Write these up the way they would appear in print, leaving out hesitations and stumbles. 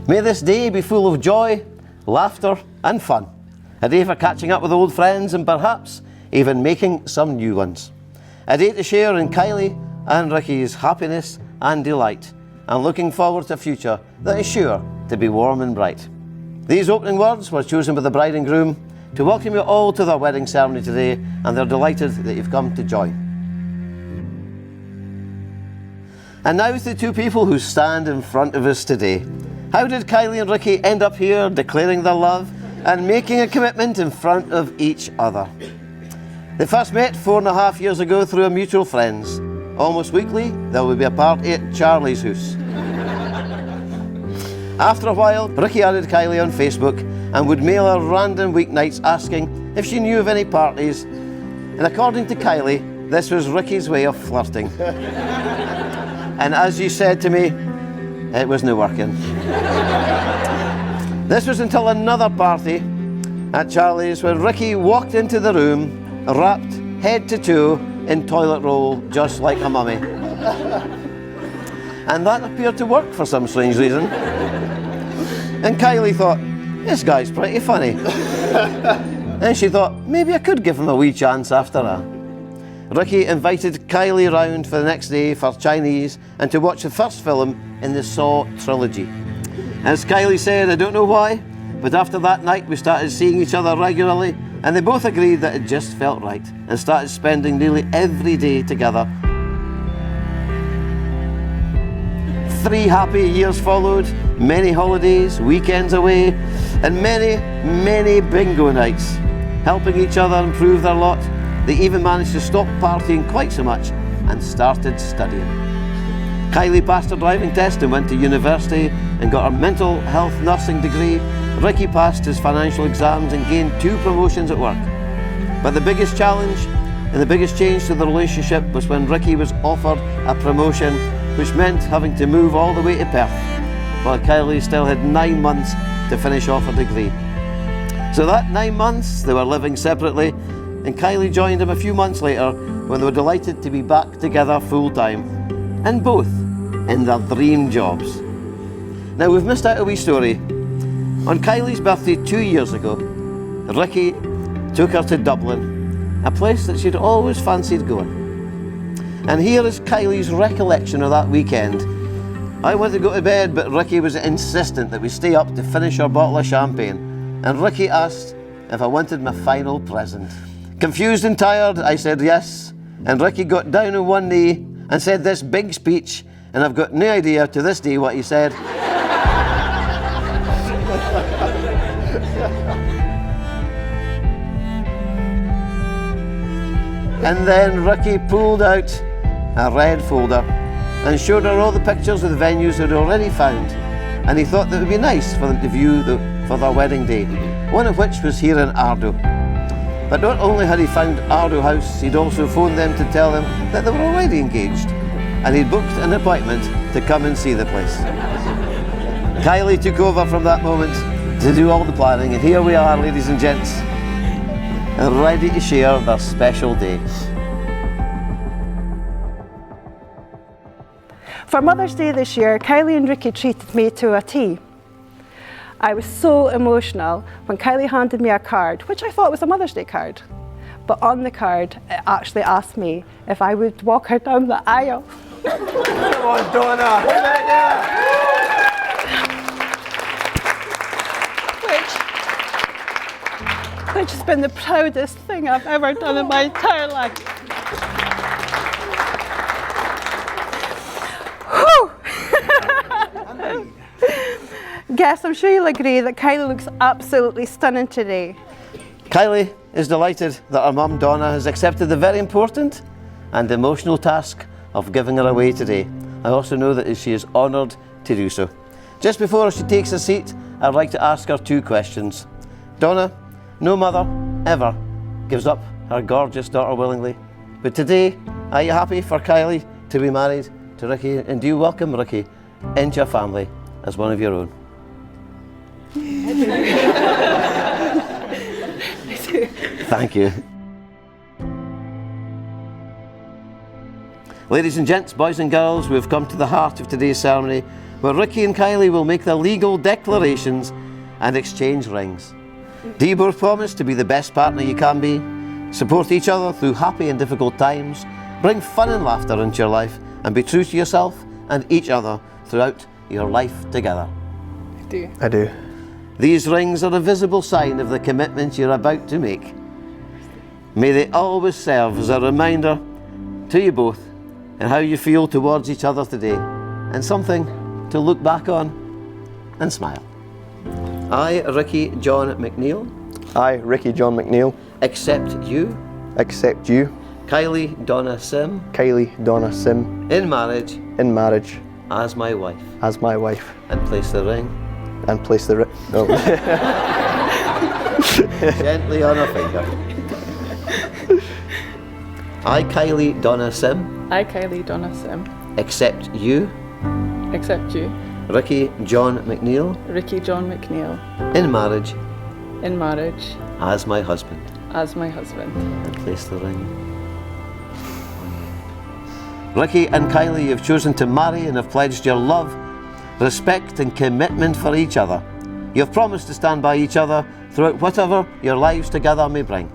May this day be full of joy, laughter and fun. A day for catching up with old friends and perhaps even making some new ones. A day to share in Kylie and Rikki's happiness and delight, and looking forward to a future that is sure to be warm and bright. These opening words were chosen by the bride and groom to welcome you all to their wedding ceremony today, and they're delighted that you've come to join. And now to the two people who stand in front of us today. How did Kylie and Rikki end up here declaring their love and making a commitment in front of each other? They first met 4.5 years ago through a mutual friends. Almost weekly, there would be a party at Charlie's house. After a while, Rikki added Kylie on Facebook and would mail her random weeknights asking if she knew of any parties. And according to Kylie, this was Rikki's way of flirting. And as she said to me, it wasn't working. This was until another party at Charlie's when Rikki walked into the room wrapped head to toe in toilet roll, just like a mummy. And that appeared to work for some strange reason. And Kylie thought, this guy's pretty funny. And she thought, maybe I could give him a wee chance after that. Rikki invited Kylie round for the next day for Chinese and to watch the first film in the Saw trilogy. As Kylie said, I don't know why, but after that night we started seeing each other regularly, and they both agreed that it just felt right and started spending nearly every day together. 3 happy years followed, many holidays, weekends away, and many, many bingo nights. Helping each other improve their lot, they even managed to stop partying quite so much and started studying. Kylie passed her driving test and went to university and got her mental health nursing degree. Rikki passed his financial exams and gained 2 promotions at work. But the biggest challenge and the biggest change to the relationship was when Rikki was offered a promotion, which meant having to move all the way to Perth, while Kylie still had 9 months to finish off her degree. So that 9 months they were living separately, and Kylie joined him a few months later when they were delighted to be back together full time, and both in their dream jobs. Now we've missed out a wee story. On Kylie's birthday 2 years ago, Rikki took her to Dublin, a place that she'd always fancied going. And here is Kylie's recollection of that weekend. I wanted to go to bed, but Rikki was insistent that we stay up to finish our bottle of champagne, and Rikki asked if I wanted my final present. Confused and tired, I said yes, and Rikki got down on one knee and said this big speech, and I've got no idea to this day what he said. And then Rikki pulled out a red folder and showed her all the pictures of the venues they'd already found, and he thought that it would be nice for them to view for their wedding day, one of which was here in Ardoe. But not only had he found Ardoe House, he'd also phoned them to tell them that they were already engaged, and he'd booked an appointment to come and see the place. Kylie took over from that moment to do all the planning, and here we are, ladies and gents, ready to share their special day. For Mother's Day this year, Kylie and Rikki treated me to a tea. I was so emotional when Kylie handed me a card, which I thought was a Mother's Day card. But on the card, it actually asked me if I would walk her down the aisle. Come on, Donna! Which has been the proudest thing I've ever done in my entire life. Guess I'm sure you'll agree that Kylie looks absolutely stunning today. Kylie is delighted that her mum Donna has accepted the very important and emotional task of giving her away today. I also know that she is honoured to do so. Just before she takes a seat, I'd like to ask her 2 questions. Donna, no mother ever gives up her gorgeous daughter willingly. But today, are you happy for Kylie to be married to Rikki? And do you welcome Rikki into your family as one of your own? Thank you. Ladies and gents, boys and girls, we've come to the heart of today's ceremony, where Rikki and Kylie will make their legal declarations and exchange rings. Do you both promise to be the best partner you can be, support each other through happy and difficult times, bring fun and laughter into your life, and be true to yourself and each other throughout your life together? I do. I do. These rings are a visible sign of the commitment you're about to make. May they always serve as a reminder to you both and how you feel towards each other today, and something to look back on and smile. I, Rikki John McNeil, I, Rikki John McNeil, accept you, accept you, Kylie Donna Sim, Kylie Donna Sim, in marriage in marriage as my wife, as my wife, and place the ring and place the gently on her finger. I, Kylie Donna Sim, I, Kylie Donna Sim, accept you, accept you, Rikki John McNeil, Rikki John McNeil, in marriage in marriage as my husband, as my husband. and place the ring. Rikki and Kylie, you've chosen to marry and have pledged your love, respect and commitment for each other. You've promised to stand by each other throughout whatever your lives together may bring.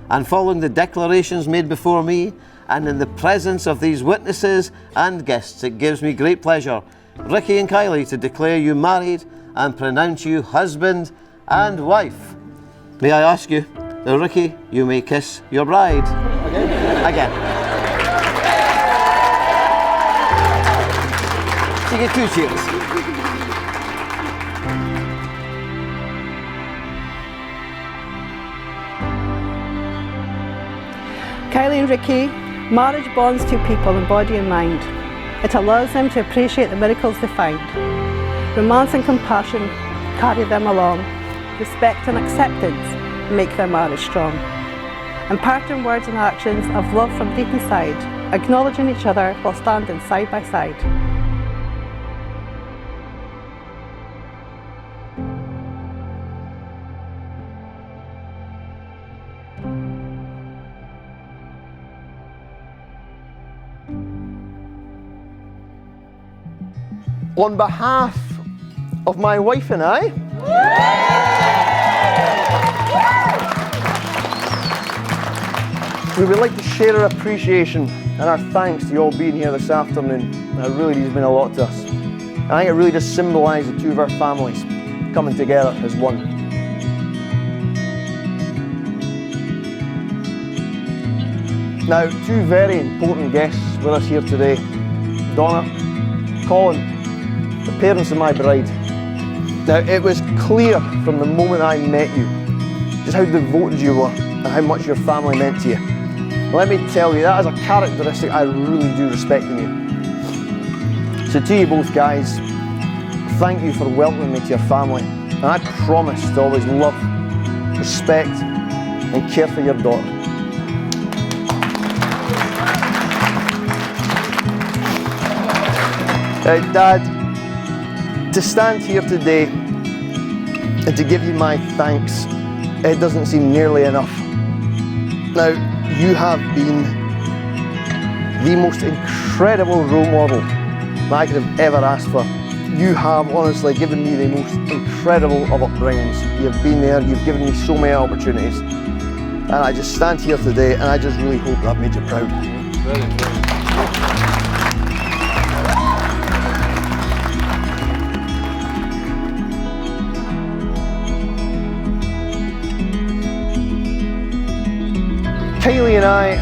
And following the declarations made before me, and in the presence of these witnesses and guests, it gives me great pleasure, Rikki and Kylie, to declare you married and pronounce you husband and wife. May I ask you, Rikki, you may kiss your bride. Again. You get 2 cheers. Kylie and Rikki, marriage bonds two people in body and mind. It allows them to appreciate the miracles they find. Romance and compassion carry them along. Respect and acceptance make their marriage strong. Imparting words and actions of love from deep inside, acknowledging each other while standing side by side. On behalf of my wife and I, we would like to share our appreciation and our thanks to you all being here this afternoon. It really has been a lot to us. And I think it really does symbolise the two of our families coming together as one. Now, two very important guests with us here today. Donna, Colin, the parents of my bride. Now, it was clear from the moment I met you just how devoted you were and how much your family meant to you. Let me tell you, that is a characteristic I really do respect in you. So to you both guys, thank you for welcoming me to your family. And I promise to always love, respect and care for your daughter. Dad, to stand here today and to give you my thanks, it doesn't seem nearly enough. Now, you have been the most incredible role model that I could have ever asked for. You have honestly given me the most incredible of upbringings. You've been there, you've given me so many opportunities. And I just stand here today and I just really hope that I've made you proud. Kylie and I,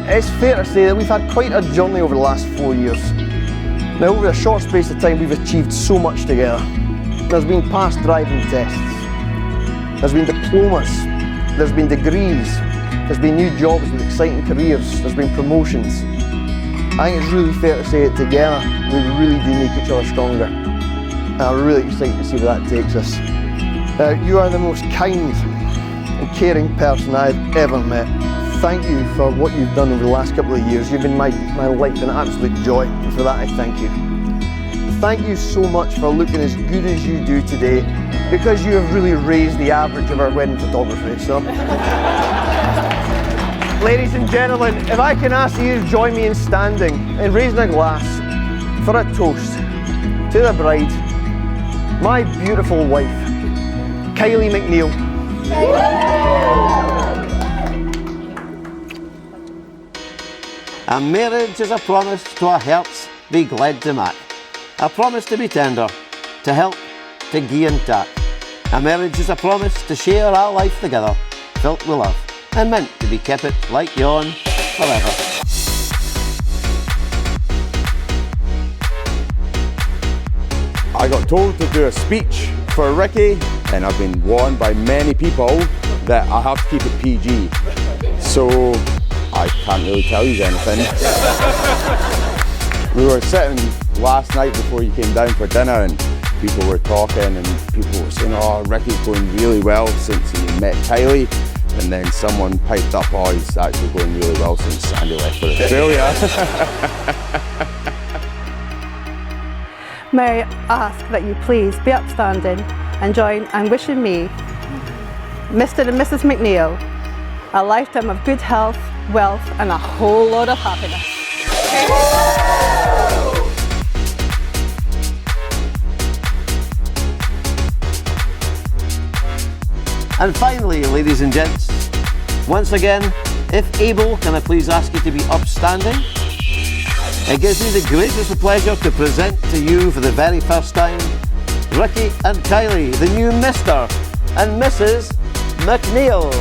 it's fair to say that we've had quite a journey over the last 4 years. Now, over a short space of time, we've achieved so much together. There's been past driving tests, there's been diplomas, there's been degrees, there's been new jobs with exciting careers, there's been promotions. I think it's really fair to say that together, we really do make each other stronger. And I'm really excited to see where that takes us. Now, you are the most kind and caring person I've ever met. Thank you for what you've done over the last couple of years. You've been my life an absolute joy, and for that I thank you. Thank you so much for looking as good as you do today, because you have really raised the average of our wedding photography. So, ladies and gentlemen, if I can ask you to join me in standing and raising a glass for a toast to the bride, my beautiful wife, Kylie McNeil. A marriage is a promise to our hearts be glad to mak. A promise to be tender, to help, to gie and tak. A marriage is a promise to share our life together, filled with love, and meant to be kept it like yon forever. I got told to do a speech for Rikki, and I've been warned by many people that I have to keep it PG. So I can't really tell you anything. We were sitting last night before you came down for dinner, and people were talking and people were saying, oh, Rikki's going really well since he met Kylie. And then someone piped up, oh, he's actually going really well since Sandy left for Australia. May I ask that you please be upstanding and join in wishing me, Mr. and Mrs. McNeil, a lifetime of good health, wealth, and a whole lot of happiness. And finally, ladies and gents, once again, if able, can I please ask you to be upstanding? It gives me the greatest of pleasure to present to you for the very first time, Rikki and Kylie, the new Mr. and Mrs. McNeil.